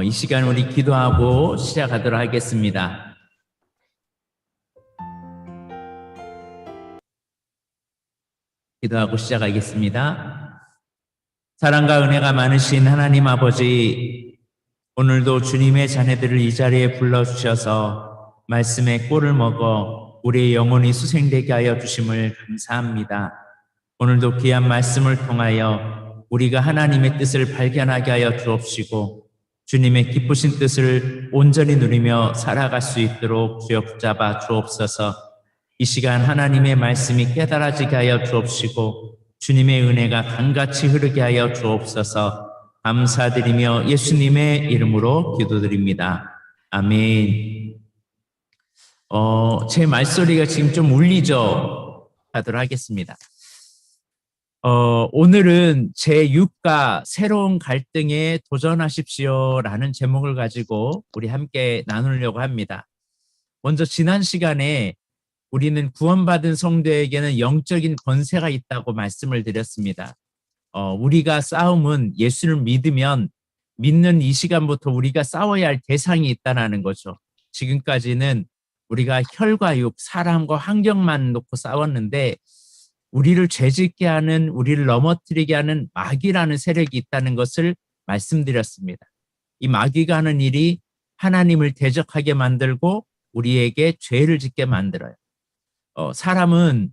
이 시간 우리 기도하고 시작하도록 하겠습니다. 기도하고 시작하겠습니다. 사랑과 은혜가 많으신 하나님 아버지, 오늘도 주님의 자녀들을 이 자리에 불러주셔서 말씀의 꼴을 먹어 우리의 영혼이 수생되게 하여 주심을 감사합니다. 오늘도 귀한 말씀을 통하여 우리가 하나님의 뜻을 발견하게 하여 주옵시고 주님의 기쁘신 뜻을 온전히 누리며 살아갈 수 있도록 주여 붙잡아 주옵소서. 이 시간 하나님의 말씀이 깨달아지게 하여 주옵시고 주님의 은혜가 강같이 흐르게 하여 주옵소서. 감사드리며 예수님의 이름으로 기도드립니다. 아멘. 제 말소리가 지금 좀 울리죠? 하도록 하겠습니다. 오늘은 제6가 새로운 갈등에 도전하십시오 라는 제목을 가지고 우리 함께 나누려고 합니다. 먼저 지난 시간에 우리는 구원받은 성도에게는 영적인 권세가 있다고 말씀을 드렸습니다. 우리가 싸움은 예수를 믿으면 믿는 이 시간부터 우리가 싸워야 할 대상이 있다는 거죠. 지금까지는 우리가 혈과 육, 사람과 환경만 놓고 싸웠는데 우리를 죄짓게 하는, 우리를 넘어뜨리게 하는 마귀라는 세력이 있다는 것을 말씀드렸습니다. 이 마귀가 하는 일이 하나님을 대적하게 만들고 우리에게 죄를 짓게 만들어요. 사람은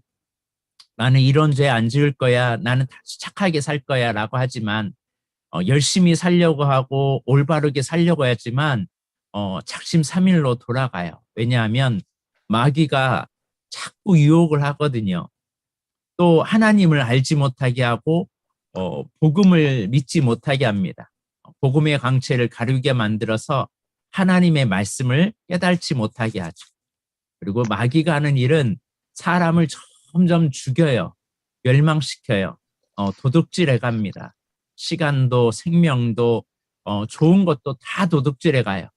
나는 이런 죄 안 지을 거야, 나는 다시 착하게 살 거야 라고 하지만 열심히 살려고 하고 올바르게 살려고 하지만 작심삼일로 돌아가요. 왜냐하면 마귀가 자꾸 유혹을 하거든요. 또 하나님을 알지 못하게 하고 복음을 믿지 못하게 합니다. 복음의 광채를 가리게 만들어서 하나님의 말씀을 깨달지 못하게 하죠. 그리고 마귀가 하는 일은 사람을 점점 죽여요. 멸망시켜요. 도둑질해 갑니다. 시간도 생명도 좋은 것도 다 도둑질해 가요.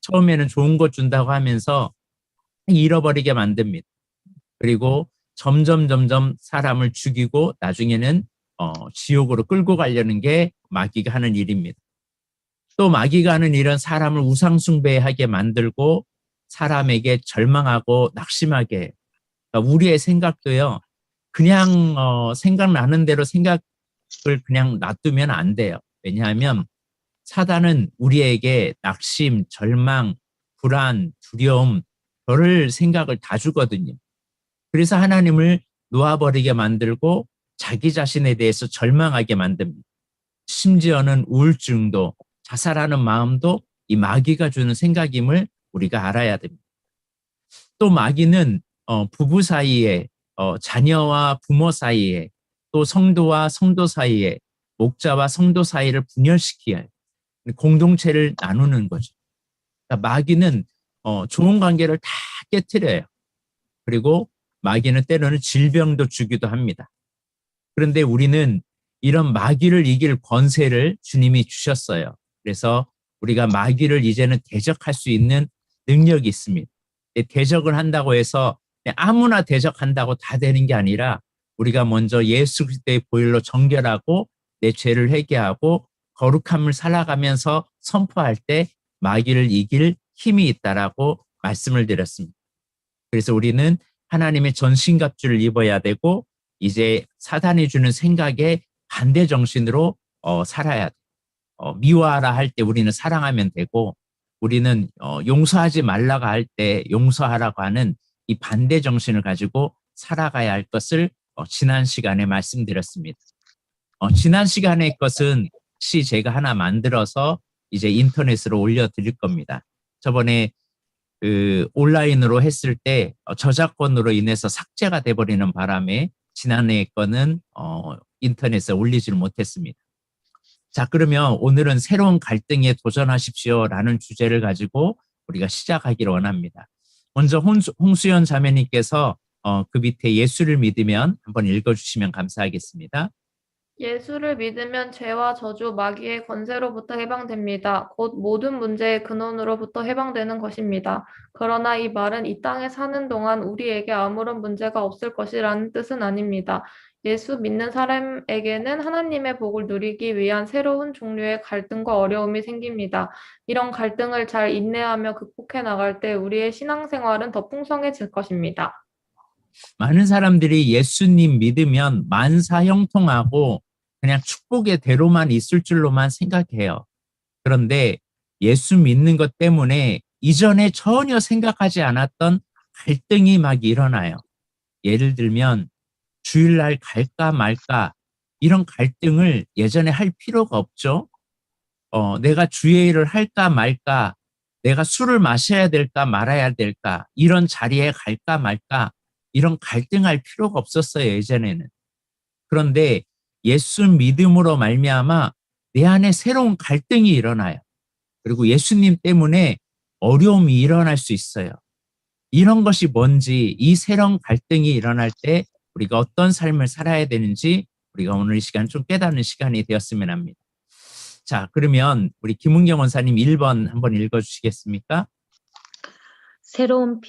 처음에는 좋은 것 준다고 하면서 잃어버리게 만듭니다. 그리고 점점 사람을 죽이고 나중에는 지옥으로 끌고 가려는 게 마귀가 하는 일입니다. 또 마귀가 하는 일은 사람을 우상숭배하게 만들고 사람에게 절망하고 낙심하게 해요. 그러니까 우리의 생각도요, 그냥 생각나는 대로 생각을 그냥 놔두면 안 돼요. 왜냐하면 사단은 우리에게 낙심, 절망, 불안, 두려움, 별을 생각을 다 주거든요. 그래서 하나님을 놓아버리게 만들고 자기 자신에 대해서 절망하게 만듭니다. 심지어는 우울증도, 자살하는 마음도 이 마귀가 주는 생각임을 우리가 알아야 됩니다. 또 마귀는 부부 사이에, 자녀와 부모 사이에, 또 성도와 성도 사이에, 목자와 성도 사이를 분열시키어요. 공동체를 나누는 거죠. 그러니까 마귀는 좋은 관계를 다 깨트려요. 그리고 마귀는 때로는 질병도 주기도 합니다. 그런데 우리는 이런 마귀를 이길 권세를 주님이 주셨어요. 그래서 우리가 마귀를 이제는 대적할 수 있는 능력이 있습니다. 대적을 한다고 해서 아무나 대적한다고 다 되는 게 아니라 우리가 먼저 예수 그리스도의 보혈로 정결하고 내 죄를 회개하고 거룩함을 살아가면서 선포할 때 마귀를 이길 힘이 있다라고 말씀을 드렸습니다. 그래서 우리는 하나님의 전신갑주를 입어야 되고 이제 사단이 주는 생각에 반대 정신으로 살아야 돼. 미워하라 할 때 우리는 사랑하면 되고 우리는 용서하지 말라고 할 때 용서하라고 하는 이 반대 정신을 가지고 살아가야 할 것을 지난 시간에 말씀드렸습니다. 지난 시간의 것은 혹시 제가 하나 만들어서 이제 인터넷으로 올려드릴 겁니다. 저번에 온라인으로 했을 때 저작권으로 인해서 삭제가 돼버리는 바람에 지난해 거는 인터넷에 올리질 못했습니다. 자, 그러면 오늘은 새로운 갈등에 도전하십시오 라는 주제를 가지고 우리가 시작하기를 원합니다. 먼저 홍수연 자매님께서 그 밑에 예수를 믿으면 한번 읽어주시면 감사하겠습니다. 예수를 믿으면 죄와 저주, 마귀의 권세로부터 해방됩니다. 곧 모든 문제의 근원으로부터 해방되는 것입니다. 그러나 이 말은 이 땅에 사는 동안 우리에게 아무런 문제가 없을 것이라는 뜻은 아닙니다. 예수 믿는 사람에게는 하나님의 복을 누리기 위한 새로운 종류의 갈등과 어려움이 생깁니다. 이런 갈등을 잘 인내하며 극복해 나갈 때 우리의 신앙생활은 더 풍성해질 것입니다. 많은 사람들이 예수님 믿으면 만사형통하고 그냥 축복의 대로만 있을 줄로만 생각해요. 그런데 예수 믿는 것 때문에 이전에 전혀 생각하지 않았던 갈등이 막 일어나요. 예를 들면 주일날 갈까 말까 이런 갈등을 예전에 할 필요가 없죠. 내가 주일을 할까 말까, 내가 술을 마셔야 될까 말아야 될까 이런 자리에 갈까 말까 이런 갈등할 필요가 없었어요, 예전에는. 그런데 예수 믿음으로 말미암아 내 안에 새로운 갈등이 일어나요. 그리고 예수님 때문에 어려움이 일어날 수 있어요. 이런 것이 뭔지, 이 새로운 갈등이 일어날 때 우리가 어떤 삶을 살아야 되는지 우리가 오늘 이 시간 좀 깨닫는 시간이 되었으면 합니다. 자, 그러면 우리 김은경 원사님 1번 한번 읽어주시겠습니까? 새로운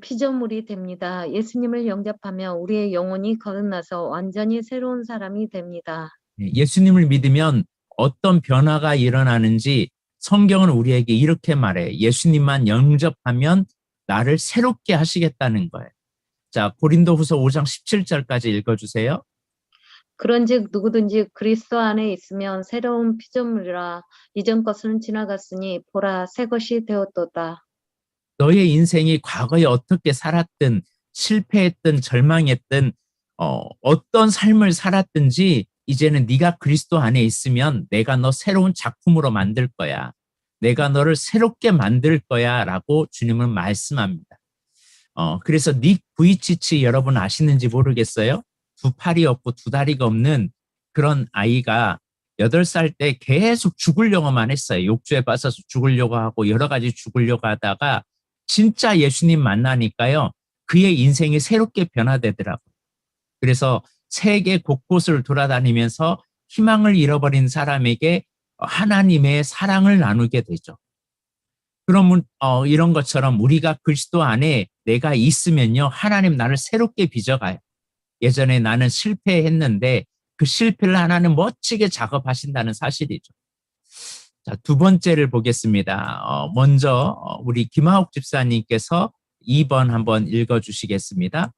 피조물이 됩니다. 예수님을 영접하며 우리의 영혼이 거듭나서 완전히 새로운 사람이 됩니다. 예수님을 믿으면 어떤 변화가 일어나는지 성경은 우리에게 이렇게 말해. 예수님만 영접하면 나를 새롭게 하시겠다는 거예요. 자, 고린도후서 5장 17절까지 읽어주세요. 그런즉 누구든지 그리스도 안에 있으면 새로운 피조물이라 이전 것은 지나갔으니 보라 새 것이 되었도다. 너의 인생이 과거에 어떻게 살았든 실패했든 절망했든 어떤 삶을 살았든지 이제는 네가 그리스도 안에 있으면 내가 너 새로운 작품으로 만들 거야. 내가 너를 새롭게 만들 거야 라고 주님은 말씀합니다. 그래서 닉 부이치치 여러분 아시는지 모르겠어요. 두 팔이 없고 두 다리가 없는 그런 아이가 8살 때 계속 죽으려고만 했어요. 욕조에 빠져서 죽으려고 하고 여러 가지 죽으려고 하다가 진짜 예수님 만나니까요. 그의 인생이 새롭게 변화되더라고요. 그래서 세계 곳곳을 돌아다니면서 희망을 잃어버린 사람에게 하나님의 사랑을 나누게 되죠. 그러면 이런 것처럼 우리가 그리스도 안에 내가 있으면요. 하나님 나를 새롭게 빚어가요. 예전에 나는 실패했는데 그 실패를 하나님 멋지게 작업하신다는 사실이죠. 자, 두 번째를 보겠습니다. 먼저 우리 김하옥 집사님께서 2번 한번 읽어주시겠습니다.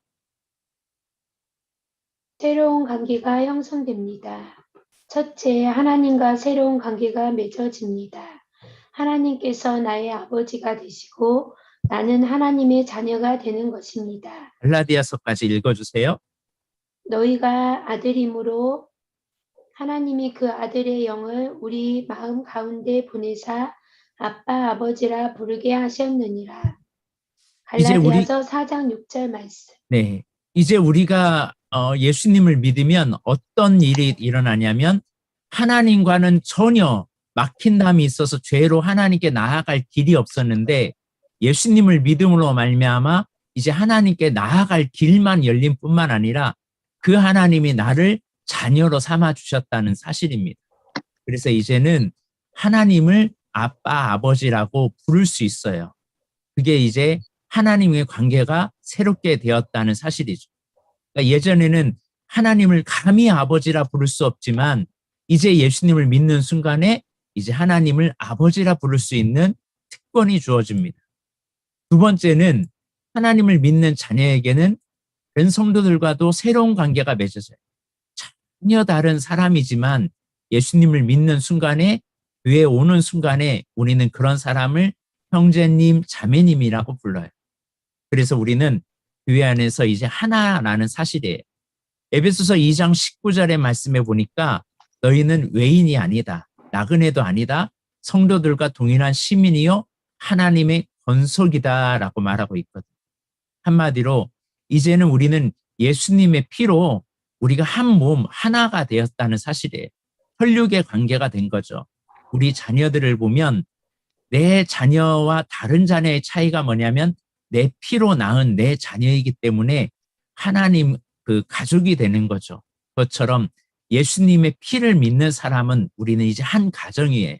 새로운 관계가 형성됩니다. 첫째, 하나님과 새로운 관계가 맺어집니다. 하나님께서 나의 아버지가 되시고 나는 하나님의 자녀가 되는 것입니다. 갈라디아서까지 읽어주세요. 너희가 아들이므로 하나님이 그 아들의 영을 우리 마음 가운데 보내사 아빠 아버지라 부르게 하셨느니라. 이제 갈라디아서 4장 6절 말씀. 네, 이제 우리가 예수님을 믿으면 어떤 일이 일어나냐면 하나님과는 전혀 막힌 담이 있어서 죄로 하나님께 나아갈 길이 없었는데 예수님을 믿음으로 말미암아 이제 하나님께 나아갈 길만 열린 뿐만 아니라 그 하나님이 나를 자녀로 삼아 주셨다는 사실입니다. 그래서 이제는 하나님을 아빠, 아버지라고 부를 수 있어요. 그게 이제 하나님의 관계가 새롭게 되었다는 사실이죠. 그러니까 예전에는 하나님을 감히 아버지라 부를 수 없지만 이제 예수님을 믿는 순간에 이제 하나님을 아버지라 부를 수 있는 특권이 주어집니다. 두 번째는 하나님을 믿는 자녀에게는 다른 성도들과도 새로운 관계가 맺어져요. 전혀 다른 사람이지만 예수님을 믿는 순간에 교회에 오는 순간에 우리는 그런 사람을 형제님, 자매님이라고 불러요. 그래서 우리는 교회 안에서 이제 하나라는 사실이에요. 에베소서 2장 19절의 말씀에 보니까 너희는 외인이 아니다. 나그네도 아니다. 성도들과 동일한 시민이요 하나님의 권속이다라고 말하고 있거든요. 한마디로 이제는 우리는 예수님의 피로 우리가 한 몸 하나가 되었다는 사실이에요. 혈육의 관계가 된 거죠. 우리 자녀들을 보면 내 자녀와 다른 자녀의 차이가 뭐냐면 내 피로 낳은 내 자녀이기 때문에 하나님 그 가족이 되는 거죠. 그것처럼 예수님의 피를 믿는 사람은 우리는 이제 한 가정이에요.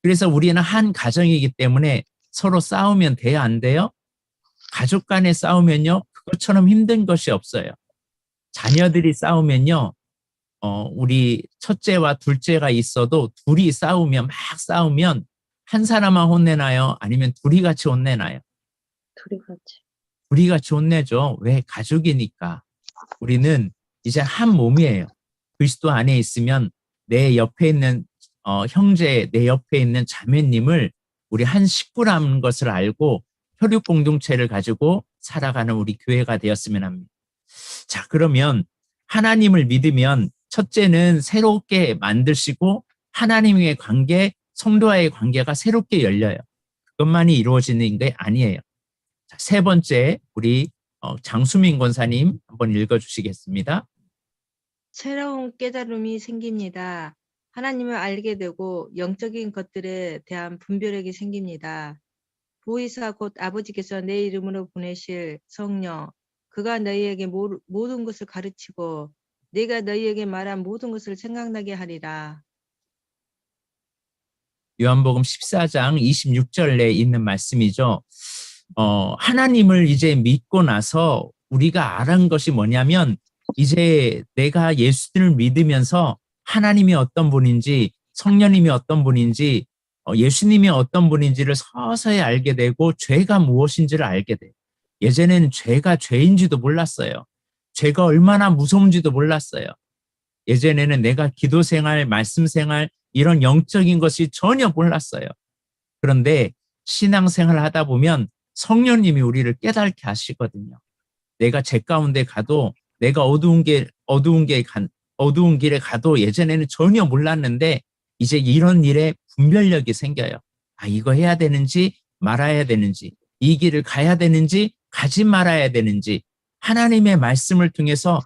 그래서 우리는 한 가정이기 때문에 서로 싸우면 돼요, 안 돼요? 가족 간에 싸우면요, 그것처럼 힘든 것이 없어요. 자녀들이 싸우면요, 우리 첫째와 둘째가 있어도 둘이 싸우면, 막 싸우면 한 사람만 혼내나요? 아니면 둘이 같이 혼내나요? 둘이 같이. 둘이 같이 혼내죠. 왜? 가족이니까. 우리는 이제 한 몸이에요. 그리스도 안에 있으면 내 옆에 있는 형제, 내 옆에 있는 자매님을 우리 한 식구라는 것을 알고 혈육 공동체를 가지고 살아가는 우리 교회가 되었으면 합니다. 자, 그러면 하나님을 믿으면 첫째는 새롭게 만드시고 하나님의 관계, 성도와의 관계가 새롭게 열려요. 그것만이 이루어지는 게 아니에요. 자, 세 번째, 우리 장수민 권사님 한번 읽어주시겠습니다. 새로운 깨달음이 생깁니다. 하나님을 알게 되고 영적인 것들에 대한 분별력이 생깁니다. 보이사 곧 아버지께서 내 이름으로 보내실 성령, 그가 너희에게 모든 것을 가르치고 내가 너희에게 말한 모든 것을 생각나게 하리라. 요한복음 14장 26절에 있는 말씀이죠. 하나님을 이제 믿고 나서 우리가 알은 것이 뭐냐면 이제 내가 예수를 믿으면서 하나님이 어떤 분인지 성령님이 어떤 분인지 예수님이 어떤 분인지를 서서히 알게 되고 죄가 무엇인지를 알게 돼요. 예전에는 죄가 죄인지도 몰랐어요. 죄가 얼마나 무서운지도 몰랐어요. 예전에는 내가 기도 생활, 말씀 생활 이런 영적인 것이 전혀 몰랐어요. 그런데 신앙생활을 하다 보면 성령님이 우리를 깨닫게 하시거든요. 내가 죄 가운데 가도 내가 어두운 길에 가도 예전에는 전혀 몰랐는데 이제 이런 일에 분별력이 생겨요. 아, 이거 해야 되는지 말아야 되는지, 이 길을 가야 되는지 가지 말아야 되는지 하나님의 말씀을 통해서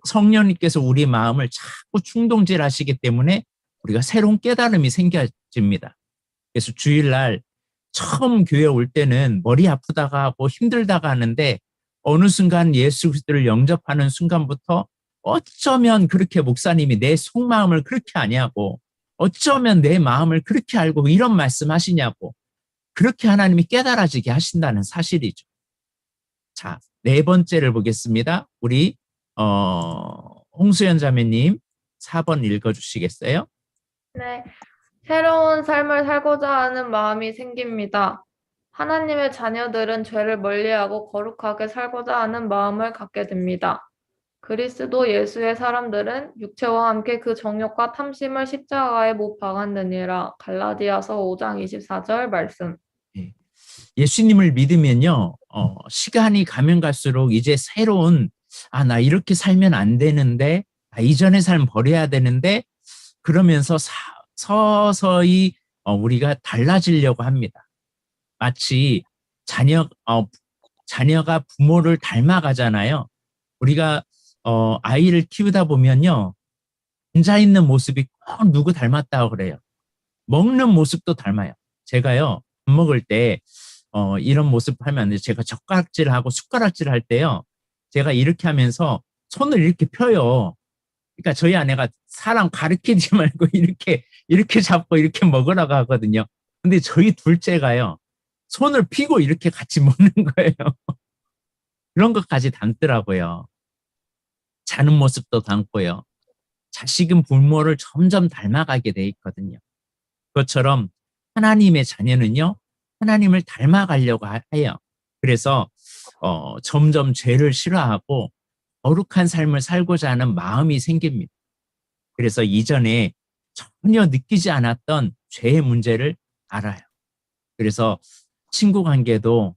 성령님께서 우리 마음을 자꾸 충동질하시기 때문에 우리가 새로운 깨달음이 생겨집니다. 그래서 주일날 처음 교회 올 때는 머리 아프다가 하고 힘들다가 하는데 어느 순간 예수 그리스도를 영접하는 순간부터 어쩌면 그렇게 목사님이 내 속마음을 그렇게 아냐고, 어쩌면 내 마음을 그렇게 알고 이런 말씀하시냐고, 그렇게 하나님이 깨달아지게 하신다는 사실이죠. 자, 네 번째를 보겠습니다. 우리 홍수연 자매님 4번 읽어주시겠어요? 네, 새로운 삶을 살고자 하는 마음이 생깁니다. 하나님의 자녀들은 죄를 멀리하고 거룩하게 살고자 하는 마음을 갖게 됩니다. 그리스도 예수의 사람들은 육체와 함께 그 정욕과 탐심을 십자가에 못 박았느니라. 갈라디아서 5장 24절 말씀. 예수님을 믿으면요, 시간이 가면 갈수록 이제 새로운, 나 이렇게 살면 안 되는데, 이전의 삶 버려야 되는데, 그러면서 서서히 우리가 달라지려고 합니다. 마치 자녀가 부모를 닮아가잖아요. 우리가 아이를 키우다 보면요, 앉아 있는 모습이 꼭 누구 닮았다고 그래요. 먹는 모습도 닮아요. 제가요, 밥 먹을 때 이런 모습 하면 안 돼요. 제가 젓가락질하고 숟가락질 할 때요, 제가 이렇게 하면서 손을 이렇게 펴요. 그러니까 저희 아내가 사람 가르치지 말고 이렇게 잡고 이렇게 먹으라고 하거든요. 근데 저희 둘째가요, 손을 피고 이렇게 같이 먹는 거예요. 그런 것까지 닮더라고요. 자는 모습도 닮고요. 자식은 부모를 점점 닮아가게 돼 있거든요. 그것처럼 하나님의 자녀는요, 하나님을 닮아가려고 해요. 그래서 점점 죄를 싫어하고 거룩한 삶을 살고자 하는 마음이 생깁니다. 그래서 이전에 전혀 느끼지 않았던 죄의 문제를 알아요. 그래서 친구 관계도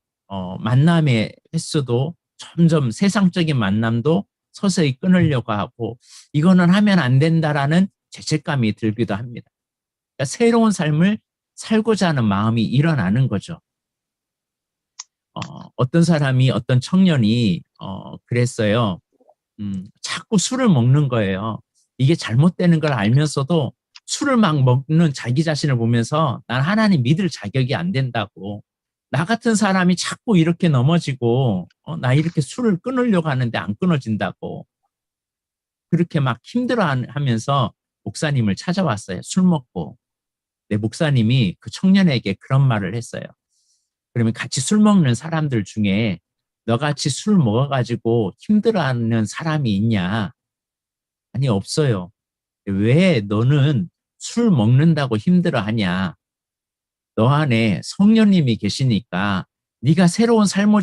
만남의 횟수도 점점 세상적인 만남도 서서히 끊으려고 하고 이거는 하면 안 된다라는 죄책감이 들기도 합니다. 그러니까 새로운 삶을 살고자 하는 마음이 일어나는 거죠. 어떤 사람이, 어떤 청년이 그랬어요. 자꾸 술을 먹는 거예요. 이게 잘못되는 걸 알면서도 술을 막 먹는 자기 자신을 보면서 난 하나님 믿을 자격이 안 된다고. 나 같은 사람이 자꾸 이렇게 넘어지고 나 이렇게 술을 끊으려고 하는데 안 끊어진다고. 그렇게 막 힘들어하면서 목사님을 찾아왔어요. 술 먹고. 네, 목사님이 그 청년에게 그런 말을 했어요. 그러면 같이 술 먹는 사람들 중에 너같이 술 먹어가지고 힘들어하는 사람이 있냐? 아니, 없어요. 왜 너는 술 먹는다고 힘들어하냐? 너 안에 성령님이 계시니까 네가 새로운 삶을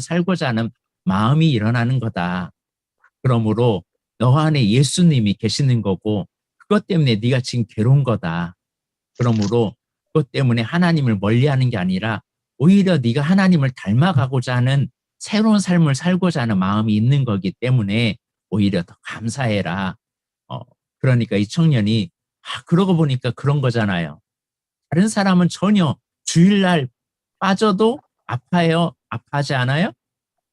살고자 하는 마음이 일어나는 거다. 그러므로 너 안에 예수님이 계시는 거고 그것 때문에 네가 지금 괴로운 거다. 그러므로 그것 때문에 하나님을 멀리하는 게 아니라 오히려 네가 하나님을 닮아가고자 하는 새로운 삶을 살고자 하는 마음이 있는 거기 때문에 오히려 더 감사해라. 그러니까 이 청년이 그러고 보니까 그런 거잖아요. 다른 사람은 전혀 주일날 빠져도 아파해요? 아파하지 않아요?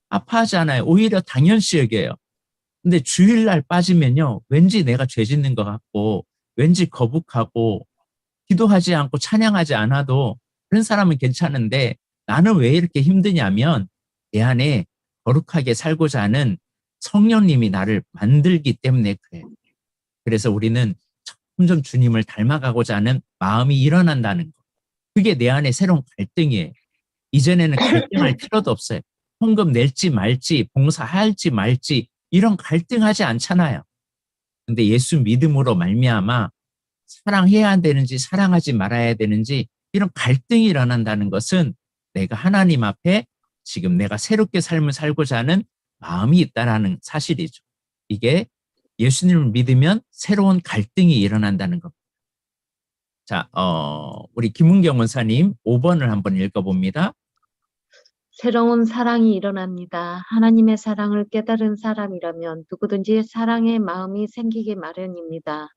아파하지 않아요. 오히려 당연시 여겨요. 근데 주일날 빠지면요, 왠지 내가 죄 짓는 것 같고, 왠지 거북하고, 기도하지 않고 찬양하지 않아도 그런 사람은 괜찮은데 나는 왜 이렇게 힘드냐면 내 안에 거룩하게 살고자 하는 성령님이 나를 만들기 때문에 그래요. 그래서 우리는 점점 주님을 닮아가고자 하는 마음이 일어난다는 거. 그게 내 안에 새로운 갈등이에요. 이전에는 갈등할 필요도 없어요. 헌금 낼지 말지, 봉사할지 말지 이런 갈등하지 않잖아요. 근데 예수 믿음으로 말미암아 사랑해야 되는지 사랑하지 말아야 되는지 이런 갈등이 일어난다는 것은 내가 하나님 앞에 지금 내가 새롭게 삶을 살고자 하는 마음이 있다는 사실이죠. 이게 예수님을 믿으면 새로운 갈등이 일어난다는 겁니다. 자, 우리 김은경 원사님 5번을 한번 읽어봅니다. 새로운 사랑이 일어납니다. 하나님의 사랑을 깨달은 사람이라면 누구든지 사랑의 마음이 생기기 마련입니다.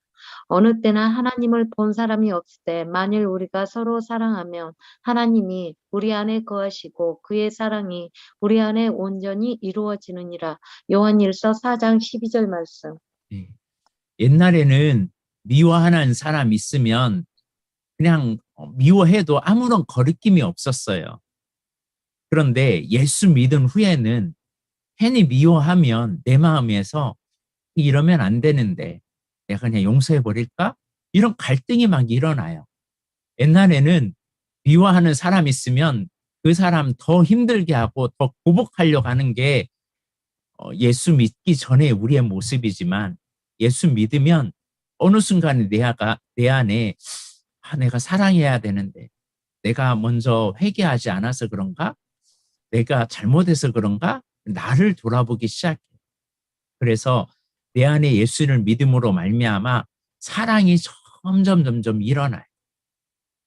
어느 때나 하나님을 본 사람이 없을 때 만일 우리가 서로 사랑하면 하나님이 우리 안에 거하시고 그의 사랑이 우리 안에 온전히 이루어지느니라. 요한일서 4장 12절 말씀. 네. 옛날에는 미워하는 사람 있으면 그냥 미워해도 아무런 거리낌이 없었어요. 그런데 예수 믿은 후에는 괜히 미워하면 내 마음에서 이러면 안 되는데 내가 그냥 용서해버릴까? 이런 갈등이 막 일어나요. 옛날에는 미워하는 사람 있으면 그 사람 더 힘들게 하고 더 보복하려고 하는 게 예수 믿기 전에 우리의 모습이지만 예수 믿으면 어느 순간에 내 안에 내가 사랑해야 되는데 내가 먼저 회개하지 않아서 그런가? 내가 잘못해서 그런가? 나를 돌아보기 시작해. 그래서 내 안에 예수를 믿음으로 말미암아 사랑이 점점 일어나요.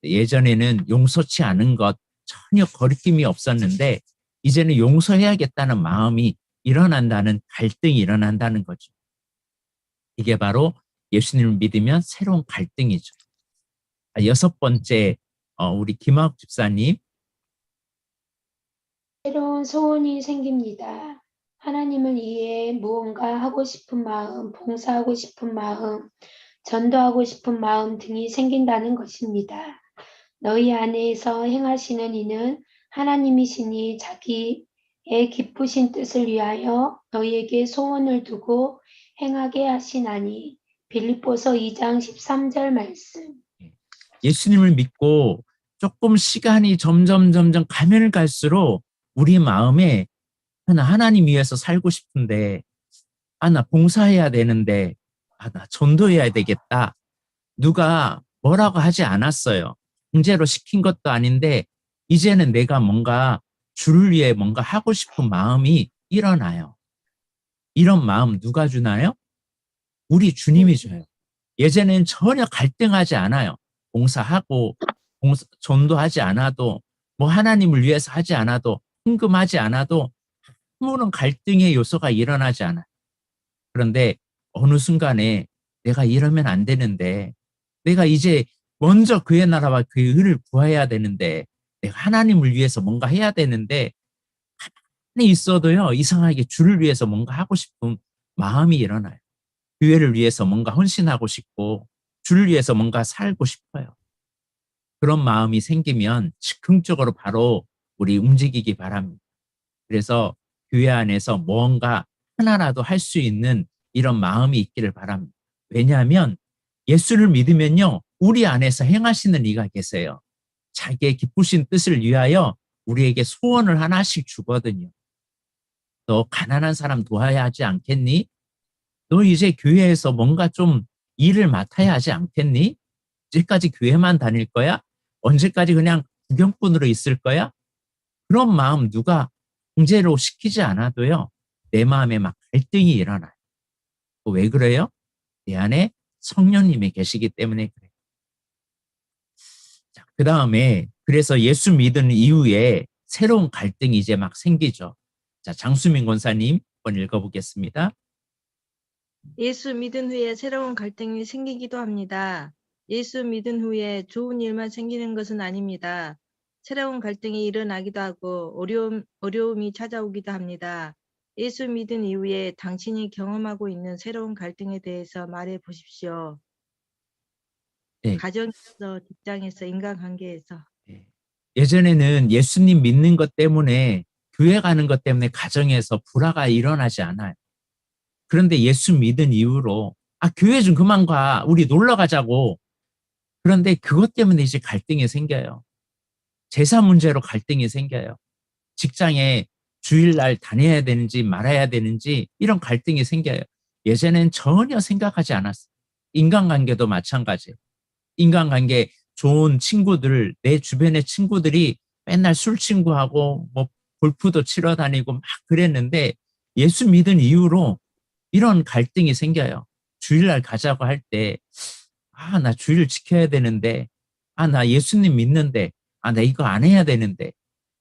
예전에는 용서치 않은 것 전혀 거리낌이 없었는데 이제는 용서해야겠다는 마음이 일어난다는 갈등이 일어난다는 거죠. 이게 바로 예수님을 믿으면 새로운 갈등이죠. 6번째 우리 김학욱 집사님. 새로운 소원이 생깁니다. 하나님을 위해 무언가 하고 싶은 마음, 봉사하고 싶은 마음, 전도하고 싶은 마음 등이 생긴다는 것입니다. 너희 안에서 행하시는 이는 하나님이시니 자기의 기쁘신 뜻을 위하여 너희에게 소원을 두고 행하게 하시나니. 빌립보서 2장 13절 말씀. 예수님을 믿고 조금 시간이 점점 가면 갈수록 우리 마음에 나 하나님 위해서 살고 싶은데 나 봉사해야 되는데 나 전도해야 되겠다. 누가 뭐라고 하지 않았어요. 강제로 시킨 것도 아닌데 이제는 내가 뭔가 주를 위해 뭔가 하고 싶은 마음이 일어나요. 이런 마음 누가 주나요? 우리 주님이 줘요. 예전에는 전혀 갈등하지 않아요. 봉사하고 전도하지 않아도 뭐 하나님을 위해서 하지 않아도 헌금하지 않아도 아무런 갈등의 요소가 일어나지 않아요. 그런데 어느 순간에 내가 이러면 안 되는데 내가 이제 먼저 그의 나라와 그의 의를 구해야 되는데 내가 하나님을 위해서 뭔가 해야 되는데 가만히 있어도요 이상하게 주를 위해서 뭔가 하고 싶은 마음이 일어나요. 교회를 위해서 뭔가 헌신하고 싶고 주를 위해서 뭔가 살고 싶어요. 그런 마음이 생기면 즉흥적으로 바로 우리 움직이기 바랍니다. 그래서 교회 안에서 뭔가 하나라도 할 수 있는 이런 마음이 있기를 바랍니다. 왜냐하면 예수를 믿으면요 우리 안에서 행하시는 이가 계세요. 자기의 기쁘신 뜻을 위하여 우리에게 소원을 하나씩 주거든요. 너 가난한 사람 도와야 하지 않겠니? 너 이제 교회에서 뭔가 좀 일을 맡아야 하지 않겠니? 언제까지 교회만 다닐 거야? 언제까지 그냥 구경꾼으로 있을 거야? 그런 마음 누가 강제로 시키지 않아도요. 내 마음에 막 갈등이 일어나요. 왜 그래요? 내 안에 성령님이 계시기 때문에 그래요. 자, 그 다음에 그래서 예수 믿은 이후에 새로운 갈등이 이제 막 생기죠. 자, 장수민 권사님 한번 읽어보겠습니다. 예수 믿은 후에 새로운 갈등이 생기기도 합니다. 예수 믿은 후에 좋은 일만 생기는 것은 아닙니다. 새로운 갈등이 일어나기도 하고 어려움이 찾아오기도 합니다. 예수 믿은 이후에 당신이 경험하고 있는 새로운 갈등에 대해서 말해 보십시오. 네. 가정에서, 직장에서, 인간관계에서. 예전에는 예수님 믿는 것 때문에 교회 가는 것 때문에 가정에서 불화가 일어나지 않아요. 그런데 예수 믿은 이후로 교회 좀 그만 가. 우리 놀러 가자고. 그런데 그것 때문에 이제 갈등이 생겨요. 제사 문제로 갈등이 생겨요. 직장에 주일날 다녀야 되는지 말아야 되는지 이런 갈등이 생겨요. 예전엔 전혀 생각하지 않았어요. 인간관계도 마찬가지예요. 인간관계 좋은 친구들, 내 주변의 친구들이 맨날 술 친구하고 뭐 골프도 치러 다니고 막 그랬는데 예수 믿은 이후로 이런 갈등이 생겨요. 주일날 가자고 할 때, 나 주일 지켜야 되는데, 나 예수님 믿는데, 나 이거 안 해야 되는데,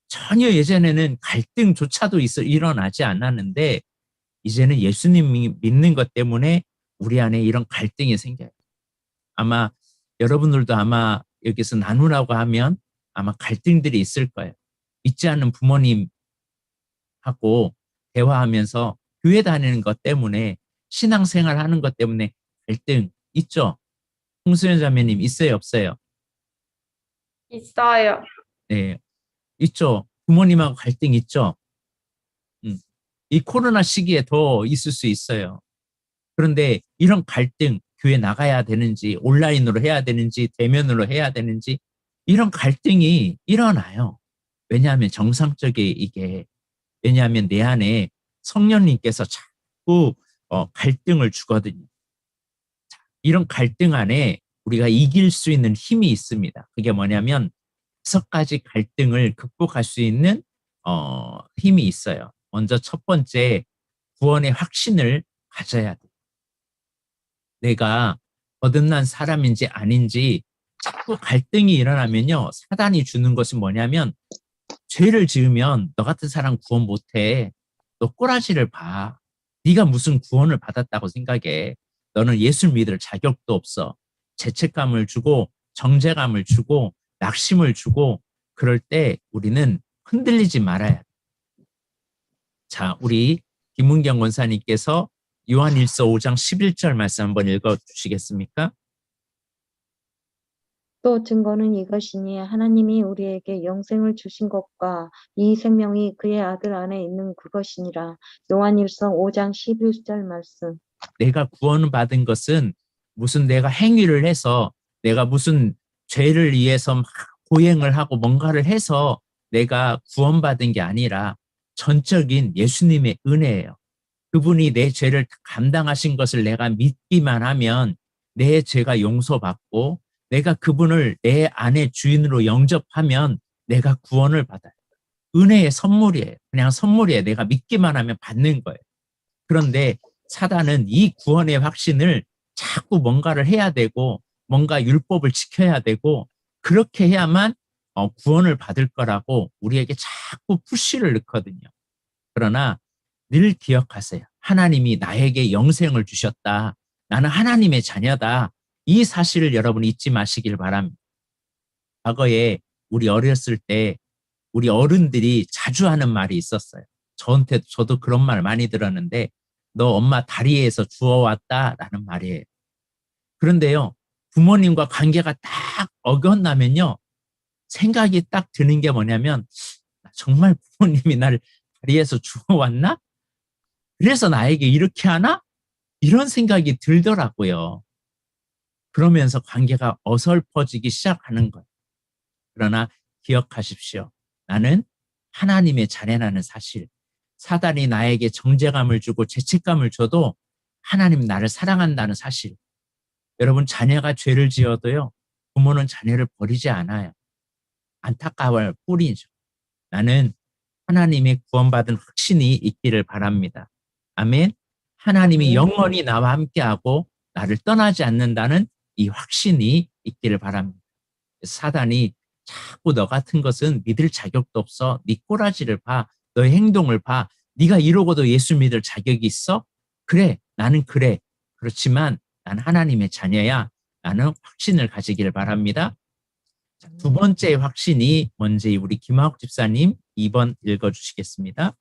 전혀 예전에는 갈등조차도 일어나지 않았는데, 이제는 예수님 믿는 것 때문에 우리 안에 이런 갈등이 생겨요. 아마 여러분들도 아마 여기서 나누라고 하면 아마 갈등들이 있을 거예요. 믿지 않는 부모님하고 대화하면서 교회 다니는 것 때문에 신앙생활 하는 것 때문에 갈등 있죠? 홍수연 자매님 있어요, 없어요? 있어요. 네, 있죠. 부모님하고 갈등 있죠. 이 코로나 시기에 더 있을 수 있어요. 그런데 이런 갈등, 교회 나가야 되는지, 온라인으로 해야 되는지, 대면으로 해야 되는지, 이런 갈등이 일어나요. 왜냐하면 정상적인 이게, 왜냐하면 내 안에 성령님께서 자꾸 갈등을 주거든요. 이런 갈등 안에 우리가 이길 수 있는 힘이 있습니다. 그게 뭐냐면 6가지 갈등을 극복할 수 있는 힘이 있어요. 먼저 첫 번째, 구원의 확신을 가져야 돼요. 내가 거듭난 사람인지 아닌지 자꾸 갈등이 일어나면요. 사단이 주는 것은 뭐냐면 죄를 지으면 너 같은 사람 구원 못해. 너 꼬라지를 봐. 네가 무슨 구원을 받았다고 생각해. 너는 예수 믿을 자격도 없어. 죄책감을 주고 정죄감을 주고 낙심을 주고 그럴 때 우리는 흔들리지 말아야 돼. 자, 우리 김문경 원사님께서 요한일서 5장 11절 말씀 한번 읽어주시겠습니까? 또 증거는 이것이니 하나님이 우리에게 영생을 주신 것과 이 생명이 그의 아들 안에 있는 그것이니라. 요한일서 5장 11절 말씀. 내가 구원을 받은 것은 무슨 내가 행위를 해서 내가 무슨 죄를 위해서 막 고행을 하고 뭔가를 해서 내가 구원받은 게 아니라 전적인 예수님의 은혜예요. 그분이 내 죄를 감당하신 것을 내가 믿기만 하면 내 죄가 용서받고 내가 그분을 내 안의 주인으로 영접하면 내가 구원을 받아요. 은혜의 선물이에요. 그냥 선물이에요. 내가 믿기만 하면 받는 거예요. 그런데 사단은 이 구원의 확신을 자꾸 뭔가를 해야 되고 뭔가 율법을 지켜야 되고 그렇게 해야만 구원을 받을 거라고 우리에게 자꾸 푸시를 넣거든요. 그러나 늘 기억하세요. 하나님이 나에게 영생을 주셨다. 나는 하나님의 자녀다. 이 사실을 여러분 잊지 마시길 바랍니다. 과거에 우리 어렸을 때 우리 어른들이 자주 하는 말이 있었어요. 저도 그런 말 많이 들었는데 너 엄마 다리에서 주워왔다라는 말이에요. 그런데요. 부모님과 관계가 딱 어긋나면요. 생각이 딱 드는 게 뭐냐면 정말 부모님이 나를 다리에서 주워왔나? 그래서 나에게 이렇게 하나? 이런 생각이 들더라고요. 그러면서 관계가 어설퍼지기 시작하는 거예요. 그러나 기억하십시오. 나는 하나님의 자녀라는 사실. 사단이 나에게 정죄감을 주고 죄책감을 줘도 하나님 나를 사랑한다는 사실. 여러분, 자녀가 죄를 지어도요, 부모는 자녀를 버리지 않아요. 안타까워할 뿐이죠. 나는 하나님의 구원받은 확신이 있기를 바랍니다. 아멘. 하나님이 영원히 나와 함께하고 나를 떠나지 않는다는 이 확신이 있기를 바랍니다. 사단이 자꾸 너 같은 것은 믿을 자격도 없어. 네 꼬라지를 봐. 너의 행동을 봐. 네가 이러고도 예수 믿을 자격이 있어? 그래, 나는 그래. 그렇지만 난 하나님의 자녀야. 나는 확신을 가지기를 바랍니다. 자, 두 번째 확신이 뭔지 우리 김하옥 집사님 2번 읽어주시겠습니다.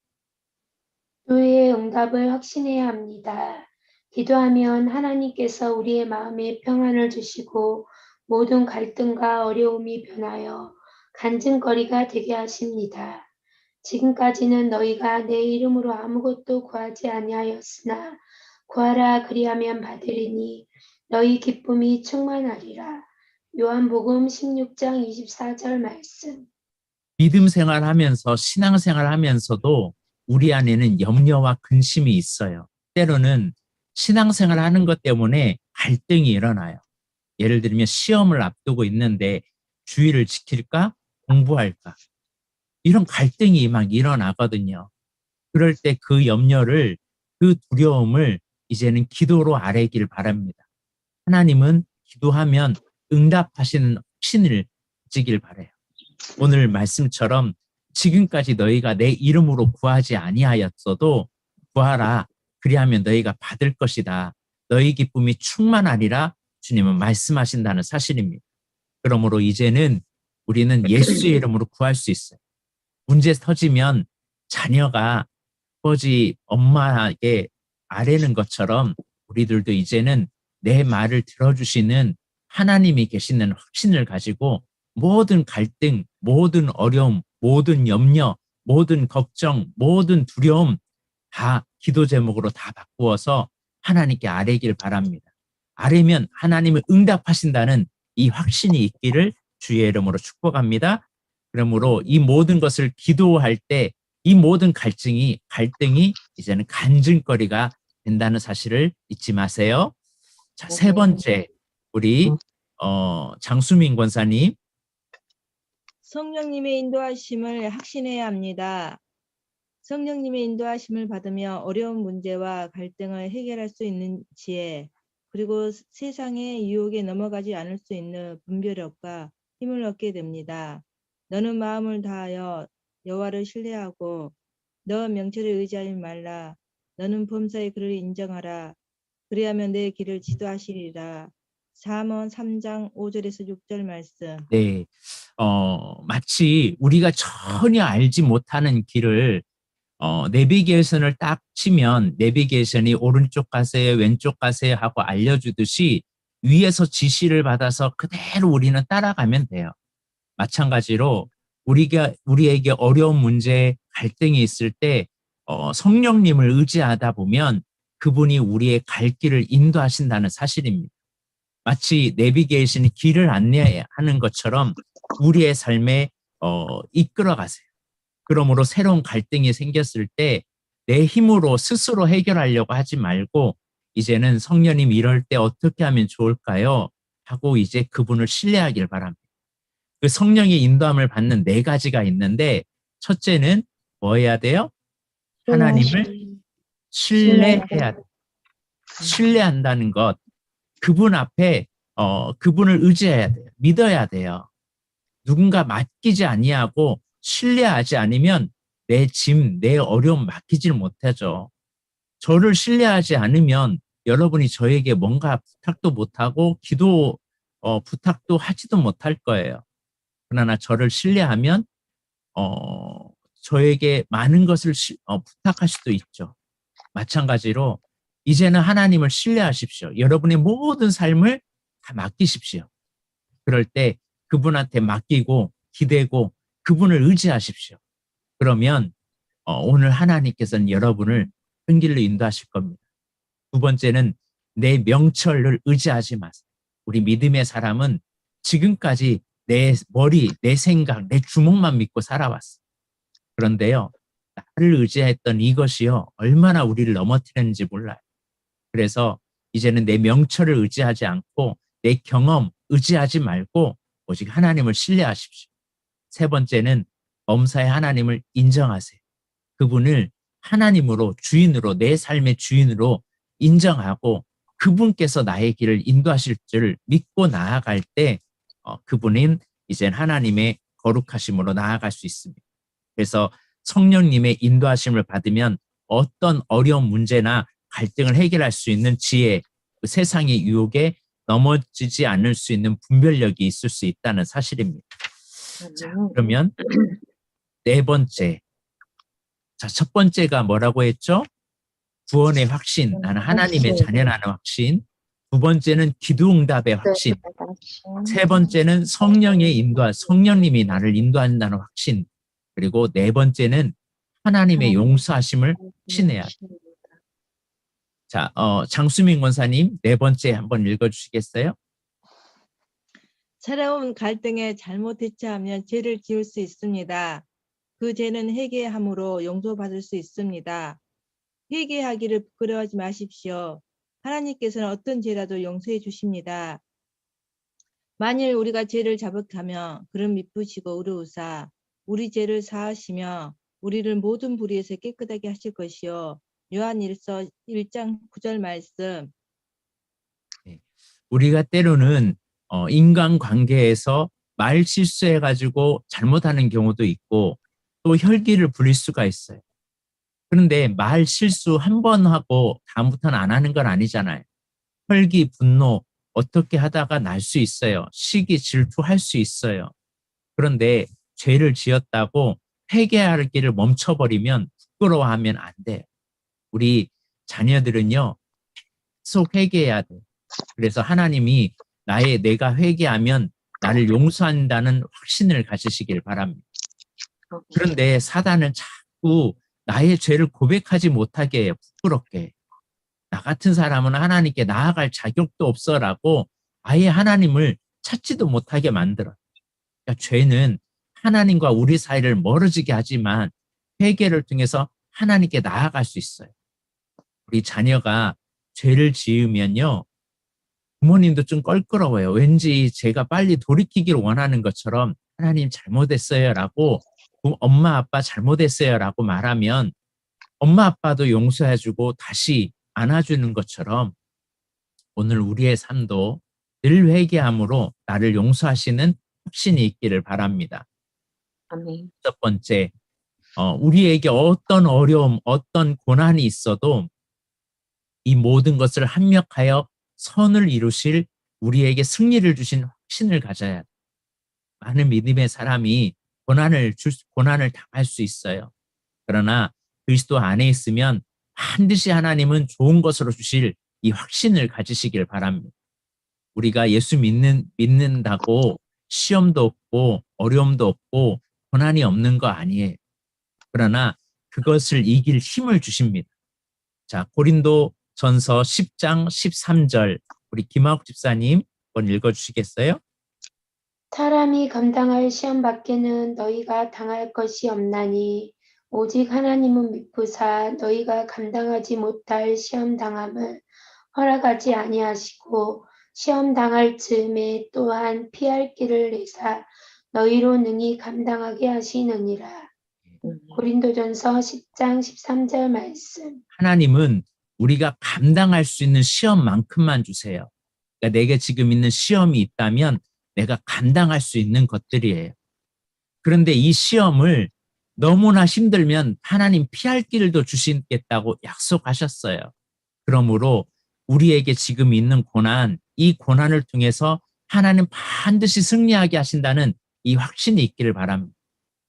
기도의 응답을 확신해야 합니다. 기도하면 하나님께서 우리의 마음에 평안을 주시고 모든 갈등과 어려움이 변하여 간증거리가 되게 하십니다. 지금까지는 너희가 내 이름으로 아무것도 구하지 아니하였으나 구하라 그리하면 받으리니 너희 기쁨이 충만하리라. 요한복음 16장 24절 말씀. 믿음 생활하면서 신앙 생활하면서도 우리 안에는 염려와 근심이 있어요. 때로는 신앙 생활하는 것 때문에 갈등이 일어나요. 예를 들면 시험을 앞두고 있는데 주의를 지킬까? 공부할까? 이런 갈등이 막 일어나거든요. 그럴 때 그 염려를, 그 두려움을 이제는 기도로 아뢰길 바랍니다. 하나님은 기도하면 응답하시는 확신을 가지길 바라요. 오늘 말씀처럼 지금까지 너희가 내 이름으로 구하지 아니하였어도 구하라. 그리하면 너희가 받을 것이다. 너희 기쁨이 충만하리라 주님은 말씀하신다는 사실입니다. 그러므로 이제는 우리는 예수의 이름으로 구할 수 있어요. 문제 터지면 자녀가 아버지, 엄마에게 아뢰는 것처럼 우리들도 이제는 내 말을 들어주시는 하나님이 계시는 확신을 가지고 모든 갈등, 모든 어려움, 모든 염려, 모든 걱정, 모든 두려움 다 기도 제목으로 다 바꾸어서 하나님께 아뢰길 바랍니다. 아뢰면 하나님을 응답하신다는 이 확신이 있기를 주의 이름으로 축복합니다. 그러므로 이 모든 것을 기도할 때 이 모든 갈등이 이제는 간증거리가 된다는 사실을 잊지 마세요. 자, 세 번째, 우리 장수민 권사님. 성령님의 인도하심을 확신해야 합니다. 성령님의 인도하심을 받으며 어려운 문제와 갈등을 해결할 수 있는 지혜, 그리고 세상의 유혹에 넘어가지 않을 수 있는 분별력과 힘을 얻게 됩니다. 너는 마음을 다하여 여호와를 신뢰하고 너 명철에 의지하지 말라. 너는 범사의 그를 인정하라. 그리하면 내 길을 지도하시리라. 잠언 3장 5절에서 6절 말씀. 네, 마치 우리가 전혀 알지 못하는 길을 내비게이션을 딱 치면 내비게이션이 오른쪽 가세요, 왼쪽 가세요 하고 알려주듯이 위에서 지시를 받아서 그대로 우리는 따라가면 돼요. 마찬가지로 우리에게 어려운 문제, 갈등이 있을 때 성령님을 의지하다 보면 그분이 우리의 갈 길을 인도하신다는 사실입니다. 마치 내비게이션이 길을 안내하는 것처럼 우리의 삶에 이끌어 가세요. 그러므로 새로운 갈등이 생겼을 때 내 힘으로 스스로 해결하려고 하지 말고 이제는 성령님 이럴 때 어떻게 하면 좋을까요? 하고 이제 그분을 신뢰하길 바랍니다. 그 성령의 인도함을 받는 4가지가 있는데 첫째는 뭐 해야 돼요? 하나님을 신뢰해야 돼요. 신뢰한다는 것, 그분 앞에 그분을 의지해야 돼요. 믿어야 돼요. 누군가 맡기지 아니하고 신뢰하지 않으면 내 짐, 내 어려움 맡기질 못하죠. 저를 신뢰하지 않으면 여러분이 저에게 뭔가 부탁도 못하고 기도 부탁도 하지도 못할 거예요. 그러나 저를 신뢰하면 저에게 많은 것을 부탁할 수도 있죠. 마찬가지로 이제는 하나님을 신뢰하십시오. 여러분의 모든 삶을 다 맡기십시오. 그럴 때 그분한테 맡기고 기대고 그분을 의지하십시오. 그러면 오늘 하나님께서는 여러분을 큰 길로 인도하실 겁니다. 두 번째는 내 명철을 의지하지 마세요. 우리 믿음의 사람은 지금까지 내 머리, 내 생각, 내 주먹만 믿고 살아왔어. 그런데요, 나를 의지했던 이것이요, 얼마나 우리를 넘어뜨렸는지 몰라요. 그래서 이제는 내 명철을 의지하지 않고 내 경험 의지하지 말고 오직 하나님을 신뢰하십시오. 세 번째는 범사의 하나님을 인정하세요. 그분을 하나님으로, 주인으로, 내 삶의 주인으로 인정하고 그분께서 나의 길을 인도하실 줄 믿고 나아갈 때 그분은 이제 하나님의 거룩하심으로 나아갈 수 있습니다. 그래서 성령님의 인도하심을 받으면 어떤 어려운 문제나 갈등을 해결할 수 있는 지혜, 그 세상의 유혹에 넘어지지 않을 수 있는 분별력이 있을 수 있다는 사실입니다. 자, 그러면 네 번째. 자, 첫 번째가 뭐라고 했죠? 구원의 확신, 나는 하나님의 자녀라는 확신. 두 번째는 기도응답의 확신. 세 번째는 성령의 인도할, 성령님이 나를 인도한다는 확신. 그리고 네 번째는 하나님의 용서하심을 신뢰해야 돼. 자, 장수민 권사님, 네 번째 한번 읽어주시겠어요? 새로운 갈등에 잘못 대처하면 죄를 지을 수 있습니다. 그 죄는 회개함으로 용서받을 수 있습니다. 회개하기를 부끄러워하지 마십시오. 하나님께서는 어떤 죄라도 용서해 주십니다. 만일 우리가 죄를 자복하면 그를 미쁘시고 의로우사 우리 죄를 사하시며 우리를 모든 불의에서 깨끗하게 하실 것이요. 요한일서 1장 9절 말씀. 우리가 때로는 인간관계에서 말 실수해가지고 잘못하는 경우도 있고 또 혈기를 부릴 수가 있어요. 그런데 말 실수 한 번 하고 다음부터는 안 하는 건 아니잖아요. 혈기, 분노 어떻게 하다가 날 수 있어요. 시기, 질투할 수 있어요. 그런데 죄를 지었다고 회개하기를 멈춰버리면 부끄러워하면 안 돼요. 우리 자녀들은요, 계속 회개해야 돼요. 그래서 하나님이 내가 회개하면 나를 용서한다는 확신을 가지시길 바랍니다. 그런데 사단은 자꾸 나의 죄를 고백하지 못하게 해요. 부끄럽게. 나 같은 사람은 하나님께 나아갈 자격도 없어라고 아예 하나님을 찾지도 못하게 만들어요. 그러니까 죄는 하나님과 우리 사이를 멀어지게 하지만 회개를 통해서 하나님께 나아갈 수 있어요. 우리 자녀가 죄를 지으면요, 부모님도 좀 껄끄러워요. 왠지 제가 빨리 돌이키기를 원하는 것처럼 하나님 잘못했어요 라고, 엄마 아빠 잘못했어요 라고 말하면 엄마 아빠도 용서해주고 다시 안아주는 것처럼 오늘 우리의 삶도 늘 회개함으로 나를 용서하시는 확신이 있기를 바랍니다. 아멘. 첫 번째, 우리에게 어떤 어려움, 어떤 고난이 있어도 이 모든 것을 합력하여 선을 이루실 우리에게 승리를 주신 확신을 가져야 돼. 많은 믿음의 사람이 고난을 당할 수 있어요. 그러나 그리스도 안에 있으면 반드시 하나님은 좋은 것으로 주실 이 확신을 가지시길 바랍니다. 우리가 예수 믿는다고 시험도 없고 어려움도 없고 고난이 없는 거 아니에요. 그러나 그것을 이길 힘을 주십니다. 자, 고린도 전서 10장 13절 우리 김하욱 집사님 한번 읽어주시겠어요? 사람이 감당할 시험 밖에는 너희가 당할 것이 없나니 오직 하나님은 미쁘사 너희가 감당하지 못할 시험 당함을 허락하지 아니하시고 시험 당할 즈음에 또한 피할 길을 내사 너희로 능히 감당하게 하시느니라. 고린도전서 10장 13절 말씀. 하나님은 우리가 감당할 수 있는 시험만큼만 주세요. 그러니까 내게 지금 있는 시험이 있다면 내가 감당할 수 있는 것들이에요. 그런데 이 시험을 너무나 힘들면 하나님 피할 길도 주시겠다고 약속하셨어요. 그러므로 우리에게 지금 있는 고난, 이 고난을 통해서 하나님 반드시 승리하게 하신다는 이 확신이 있기를 바랍니다.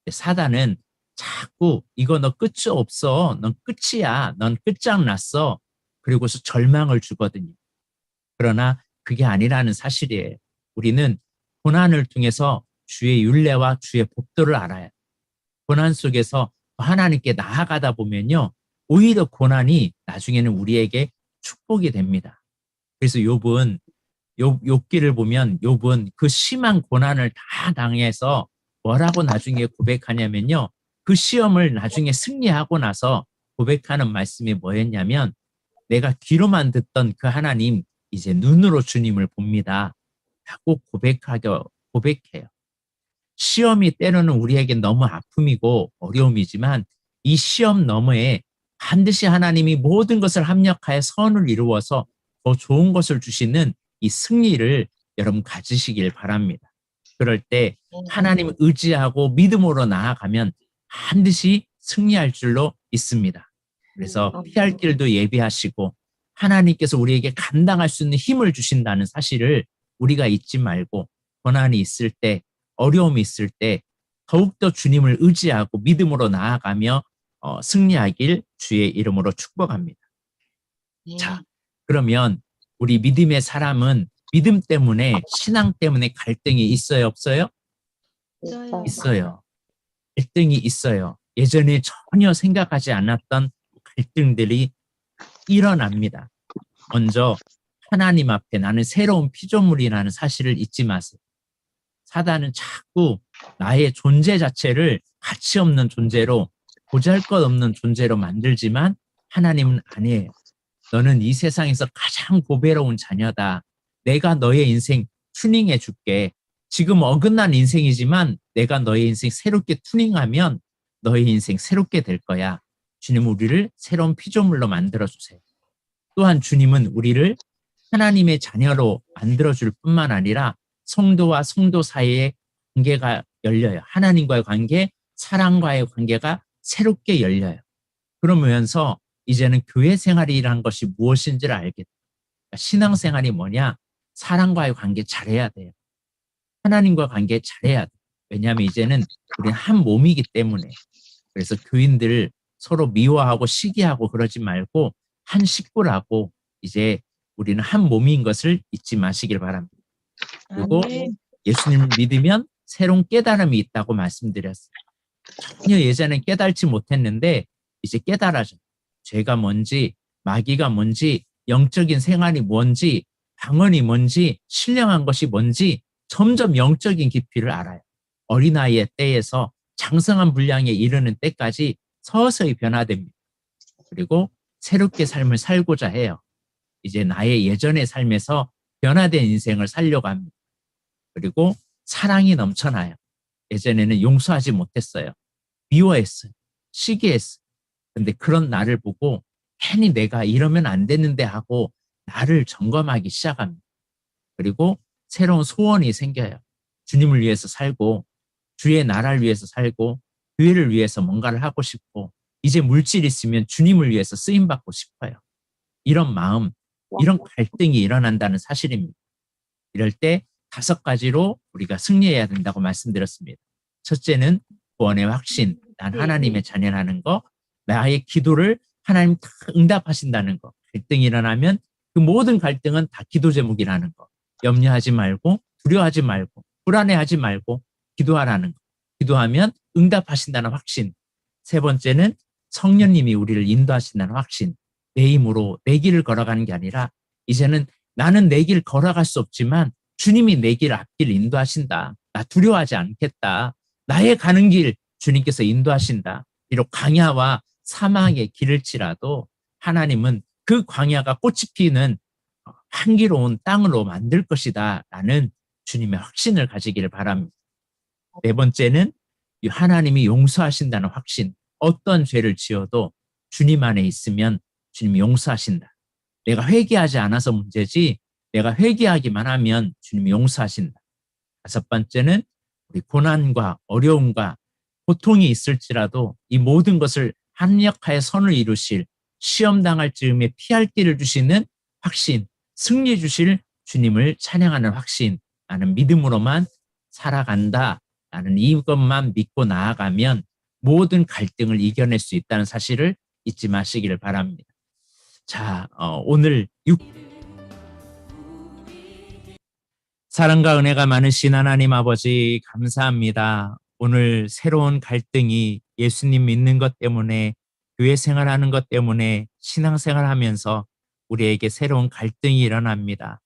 사단은 자꾸 이거 너 끝이 없어. 넌 끝이야. 넌 끝장났어. 그리고서 절망을 주거든요. 그러나 그게 아니라는 사실이에요. 우리는 고난을 통해서 주의 율례와 주의 법도를 알아야 돼요. 고난 속에서 하나님께 나아가다 보면요, 오히려 고난이 나중에는 우리에게 축복이 됩니다. 그래서 욥기를 보면 욥은 그 심한 고난을 다 당해서 뭐라고 나중에 고백하냐면요, 그 시험을 나중에 승리하고 나서 고백하는 말씀이 뭐였냐면 내가 귀로만 듣던 그 하나님 이제 눈으로 주님을 봅니다. 라고 고백해요. 시험이 때로는 우리에게 너무 아픔이고 어려움이지만 이 시험 너머에 반드시 하나님이 모든 것을 합력하여 선을 이루어서 더 좋은 것을 주시는 이 승리를 여러분 가지시길 바랍니다. 그럴 때 하나님을 의지하고 믿음으로 나아가면 반드시 승리할 줄로 믿습니다. 그래서 피할 길도 예비하시고 하나님께서 우리에게 감당할 수 있는 힘을 주신다는 사실을 우리가 잊지 말고 고난이 있을 때, 어려움이 있을 때 더욱더 주님을 의지하고 믿음으로 나아가며 승리하길 주의 이름으로 축복합니다. 자, 그러면 우리 믿음의 사람은 믿음 때문에, 신앙 때문에 갈등이 있어요, 없어요? 있어요. 갈등이 있어요. 예전에 전혀 생각하지 않았던 갈등들이 일어납니다. 먼저 하나님 앞에 나는 새로운 피조물이라는 사실을 잊지 마세요. 사단은 자꾸 나의 존재 자체를 가치 없는 존재로, 보잘것없는 존재로 만들지만 하나님은 아니에요. 너는 이 세상에서 가장 보배로운 자녀다. 내가 너의 인생 튜닝해 줄게. 지금 어긋난 인생이지만 내가 너의 인생 새롭게 튜닝하면 너의 인생 새롭게 될 거야. 주님 우리를 새로운 피조물로 만들어주세요. 또한 주님은 우리를 하나님의 자녀로 만들어줄 뿐만 아니라 성도와 성도 사이의 관계가 열려요. 하나님과의 관계, 사랑과의 관계가 새롭게 열려요. 그러면서 이제는 교회 생활이란 것이 무엇인지를 알게 돼요. 그러니까 신앙생활이 뭐냐? 사랑과의 관계 잘해야 돼요. 하나님과 관계 잘해야 돼요. 왜냐하면 이제는 우리는 한 몸이기 때문에. 그래서 교인들 서로 미워하고 시기하고 그러지 말고 한 식구라고 이제 우리는 한 몸인 것을 잊지 마시길 바랍니다. 그리고 예수님을 믿으면 새로운 깨달음이 있다고 말씀드렸어요. 전혀 예전엔 깨달지 못했는데 이제 깨달아져요. 죄가 뭔지, 마귀가 뭔지, 영적인 생활이 뭔지, 방언이 뭔지, 신령한 것이 뭔지 점점 영적인 깊이를 알아요. 어린아이의 때에서 장성한 분량에 이르는 때까지 서서히 변화됩니다. 그리고 새롭게 삶을 살고자 해요. 이제 나의 예전의 삶에서 변화된 인생을 살려고 합니다. 그리고 사랑이 넘쳐나요. 예전에는 용서하지 못했어요. 미워했어요. 시기했어요. 근데 그런 나를 보고 괜히 내가 이러면 안 되는데 하고 나를 점검하기 시작합니다. 그리고 새로운 소원이 생겨요. 주님을 위해서 살고 주의 나라를 위해서 살고 교회를 위해서 뭔가를 하고 싶고 이제 물질이 있으면 주님을 위해서 쓰임받고 싶어요. 이런 마음, 이런 갈등이 일어난다는 사실입니다. 이럴 때 5가지로 우리가 승리해야 된다고 말씀드렸습니다. 첫째는 구원의 확신, 난 하나님의 자녀라는 거, 나의 기도를 하나님 다 응답하신다는 거. 갈등이 일어나면 그 모든 갈등은 다 기도 제목이라는 거. 염려하지 말고 두려워하지 말고 불안해하지 말고 기도하라는 거. 기도하면 응답하신다는 확신. 세 번째는 성령님이 우리를 인도하신다는 확신. 내 힘으로 내 길을 걸어가는 게 아니라 이제는 나는 내 길 걸어갈 수 없지만 주님이 내 길 앞길 인도하신다. 나 두려워하지 않겠다. 나의 가는 길 주님께서 인도하신다. 비록 광야와 사망의 길을지라도 하나님은 그 광야가 꽃이 피는 향기로운 땅으로 만들 것이다 라는 주님의 확신을 가지기를 바랍니다. 네 번째는 하나님이 용서하신다는 확신. 어떤 죄를 지어도 주님 안에 있으면 주님이 용서하신다. 내가 회개하지 않아서 문제지 내가 회개하기만 하면 주님이 용서하신다. 5번째는 우리 고난과 어려움과 고통이 있을지라도 이 모든 것을 합력하여 선을 이루실 시험당할 즈음에 피할 길을 주시는 확신, 승리 주실 주님을 찬양하는 확신, 나는 믿음으로만 살아간다. 나는 이것만 믿고 나아가면 모든 갈등을 이겨낼 수 있다는 사실을 잊지 마시기를 바랍니다. 자, 오늘 사랑과 은혜가 많으신 하나님 아버지 감사합니다. 오늘 새로운 갈등이 예수님 믿는 것 때문에 교회 생활하는 것 때문에 신앙생활하면서 우리에게 새로운 갈등이 일어납니다.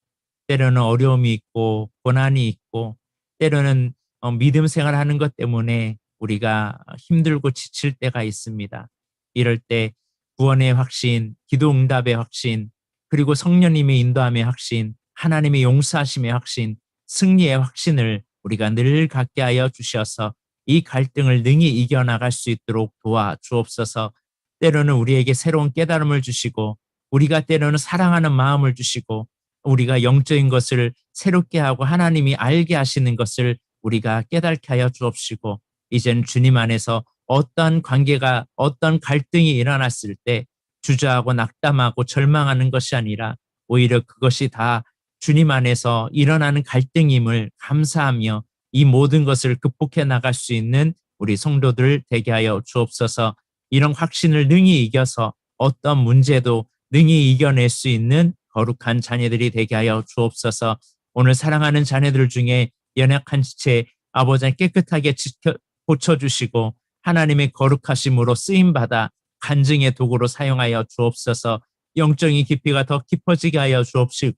때로는 어려움이 있고 고난이 있고 때로는 믿음 생활하는 것 때문에 우리가 힘들고 지칠 때가 있습니다. 이럴 때 구원의 확신, 기도 응답의 확신, 그리고 성령님의 인도함의 확신, 하나님의 용서하심의 확신, 승리의 확신을 우리가 늘 갖게 하여 주셔서 이 갈등을 능히 이겨나갈 수 있도록 도와주옵소서. 때로는 우리에게 새로운 깨달음을 주시고 우리가 때로는 사랑하는 마음을 주시고 우리가 영적인 것을 새롭게 하고 하나님이 알게 하시는 것을 우리가 깨닫게 하여 주옵시고 이제는 주님 안에서 어떤 관계가 어떤 갈등이 일어났을 때 주저하고 낙담하고 절망하는 것이 아니라 오히려 그것이 다 주님 안에서 일어나는 갈등임을 감사하며 이 모든 것을 극복해 나갈 수 있는 우리 성도들 되게 하여 주옵소서. 이런 확신을 능히 이겨서 어떤 문제도 능히 이겨낼 수 있는 거룩한 자녀들이 되게 하여 주옵소서. 오늘 사랑하는 자녀들 중에 연약한 지체 아버지 깨끗하게 고쳐주시고 하나님의 거룩하심으로 쓰임받아 간증의 도구로 사용하여 주옵소서. 영적인 깊이가 더 깊어지게 하여 주옵시고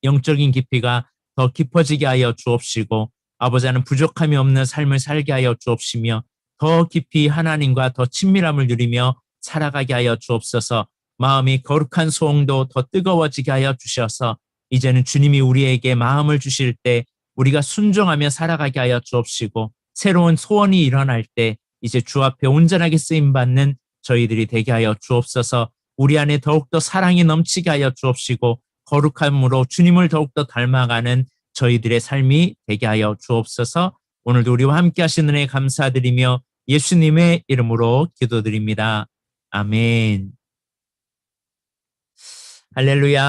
영적인 깊이가 더 깊어지게 하여 주옵시고 아버지는 부족함이 없는 삶을 살게 하여 주옵시며 더 깊이 하나님과 더 친밀함을 누리며 살아가게 하여 주옵소서. 마음이 거룩한 소원도 더 뜨거워지게 하여 주셔서 이제는 주님이 우리에게 마음을 주실 때 우리가 순종하며 살아가게 하여 주옵시고 새로운 소원이 일어날 때 이제 주 앞에 온전하게 쓰임받는 저희들이 되게 하여 주옵소서. 우리 안에 더욱더 사랑이 넘치게 하여 주옵시고 거룩함으로 주님을 더욱더 닮아가는 저희들의 삶이 되게 하여 주옵소서. 오늘도 우리와 함께 하시는 은혜 감사드리며 예수님의 이름으로 기도드립니다. 아멘. 할렐루야.